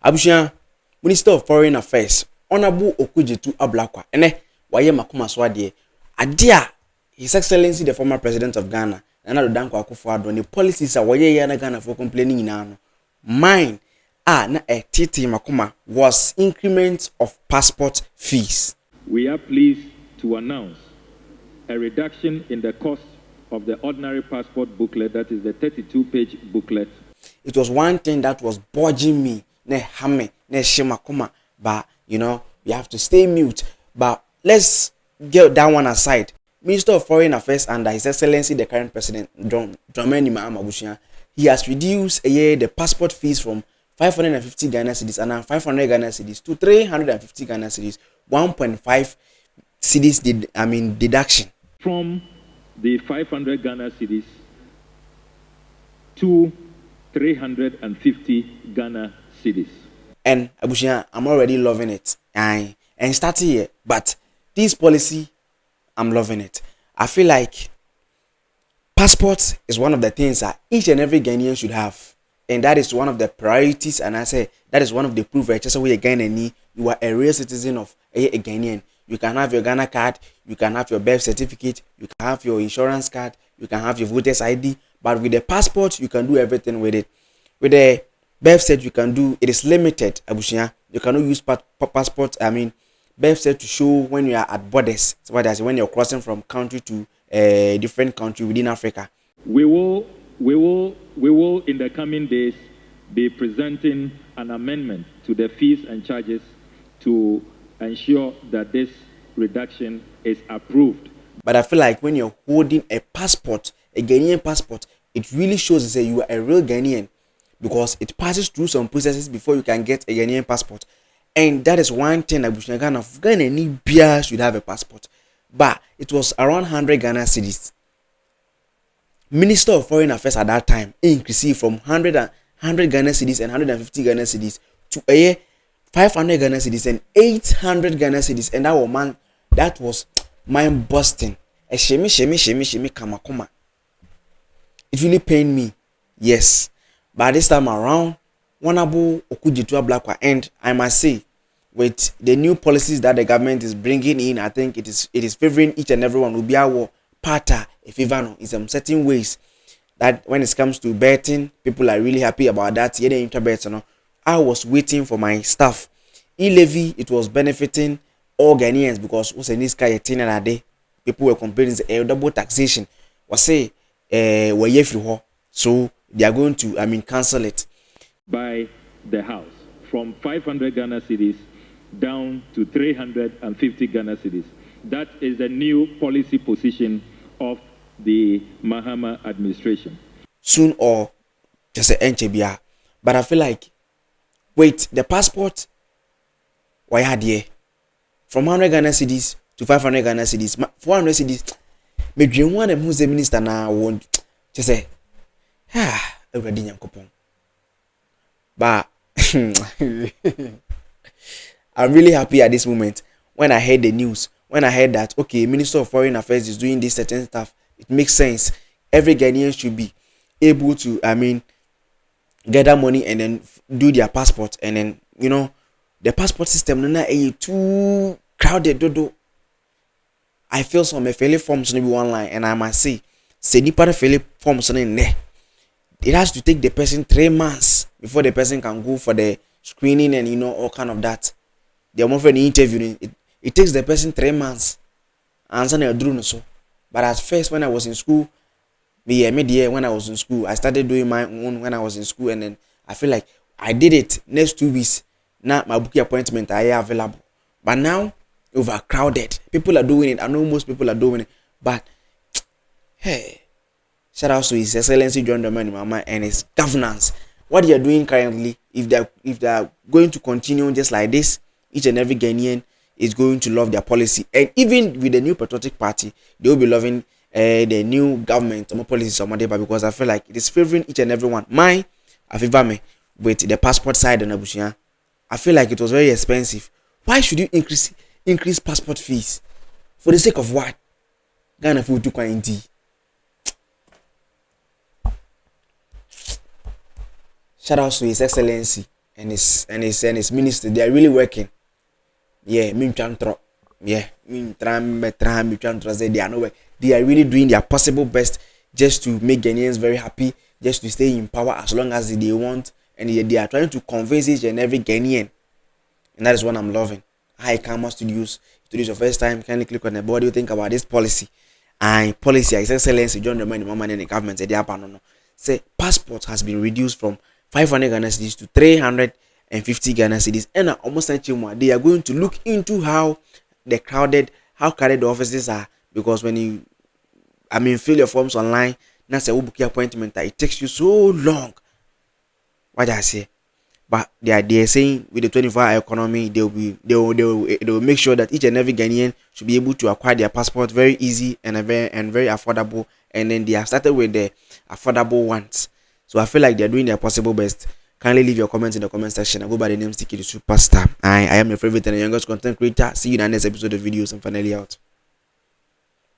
Abushia, Minister of Foreign Affairs, Honorable Okudzetu Ablakwa, waye makuma swade. Adia, His Excellency the former President of Ghana, Nana Danko Akufo-Addo, the policies are waye yana Ghana for complaining in mine, na titi makuma was increment of passport fees. We are pleased to announce a reduction in the cost of the ordinary passport booklet, that is the 32-page booklet. It was one thing that was bothering me, ne hame, ne shimakuma, but you have to stay mute. But let's get that one aside. Minister of Foreign Affairs under His Excellency the current President Dramani Mahama Abushia, he has reduced the passport fees from 550 Ghana cedis and 500 Ghana cedis to 350 Ghana cedis, 1.5 cedis deduction from the 500 Ghana cedis to 350 Ghana cedis. And Abushia, I'm already loving it. And starting here, but this policy, I'm loving it. I feel like passport is one of the things that each and every Ghanaian should have. And that is one of the priorities. And I say that is one of the proof just where you are a real citizen of a Ghanaian. You can have your Ghana card, you can have your birth certificate, you can have your insurance card, you can have your voter's ID. But with the passport, you can do everything with it. With the birth cert, you can do, it is limited, Abushia. You cannot use passport, birth cert to show when you are at borders. So what I say, when you're crossing from country to a different country within Africa. We will in the coming days be presenting an amendment to the fees and charges to ensure that this reduction is approved. But I feel like when you're holding a passport, a Ghanaian passport, it really shows that you are a real Ghanaian, because it passes through some processes before you can get a Ghanaian passport. And that is one thing that Ghana should have a passport. But it was around 100 Ghana cedis. Minister of Foreign Affairs at that time increased from 100 Ghana cedis and 150 Ghana cedis to 500 Ghana cedis and 800 Ghana cedis. And that was mind busting. Shemi kamakoma. It really pained me. Yes. But this time around, Honorable Okudzetu Ablakwa, and I must say, with the new policies that the government is bringing in, I think it is favoring each and everyone. Will be our parta ifivano in some certain ways. That when it comes to betting, people are really happy about that. Yeah, the interbet, I was waiting for my stuff. E-levy, it was benefiting all Ghanaians because what's in this guy a day. People were complaining double taxation. Was say so they are going to cancel it by the House from 500 Ghana cedis down to 350 Ghana cedis. That is the new policy position of the Mahama administration. Soon or just an NCBR. But I feel like, wait, the passport, why had ye? From 100 Ghana cedis to 500 Ghana cedis, 400 cedis. Me dream one who's the minister now won't just say, already yankopon. But I'm really happy at this moment when I heard the news. When I heard that, okay, Minister of Foreign Affairs is doing this certain stuff, it makes sense. Every Ghanaian should be able to, gather money and then do their passport. And then, the passport system is too crowded. Dodo. I feel some fairly forms maybe one line, and I must say nipa fairly forms in there. It has to take the person 3 months before the person can go for the screening and all kind of that. They are more for the interviewing. It takes the person 3 months. Answer a drone so. But at first, when I was in school, when I was in school, I started doing my own when I was in school, and then I feel like I did it next 2 weeks. Now my booking appointment are available. But now overcrowded. People are doing it. I know most people are doing it. But hey, shout out to His Excellency John Dramani Mahama and his governance. What they are doing currently, if they are going to continue just like this, each and every Ghanaian is going to love their policy. And even with the new patriotic party, they will be loving the new government policy because I feel like it is favoring each and every one. I favor me with the passport side and Abushia. I feel like it was very expensive. Why should you increase passport fees? For the sake of what? Ghana food to quarantine. Shout out to His Excellency and his ministry, they are really working. Yeah, me try. Yeah, me try say they are nowhere. They are really doing their possible best just to make Ghanaians very happy, just to stay in power as long as they want, and they are trying to convince each and every Ghanaian, and that is what I'm loving. Hi, Karma Studios. If it is your first time, kindly click on the board. You think about this policy, and policy, His Excellency John Dramani Mahama and the government said, no. Say passport has been reduced from 500 Ghana cedis to 350 Ghana cedis, and almost they are going to look into how crowded the offices are, because when you fill your forms online, that's a book appointment, it takes you so long. What I say, but they are saying with the 24-hour economy, they will make sure that each and every Ghanaian should be able to acquire their passport very easy and very affordable, and then they have started with the affordable ones. So I feel like they're doing their possible best. Kindly leave your comments in the comment section. I go by the name Sticky the Superstar. I am your favorite and youngest content creator. See you in the next episode of videos, and finally out.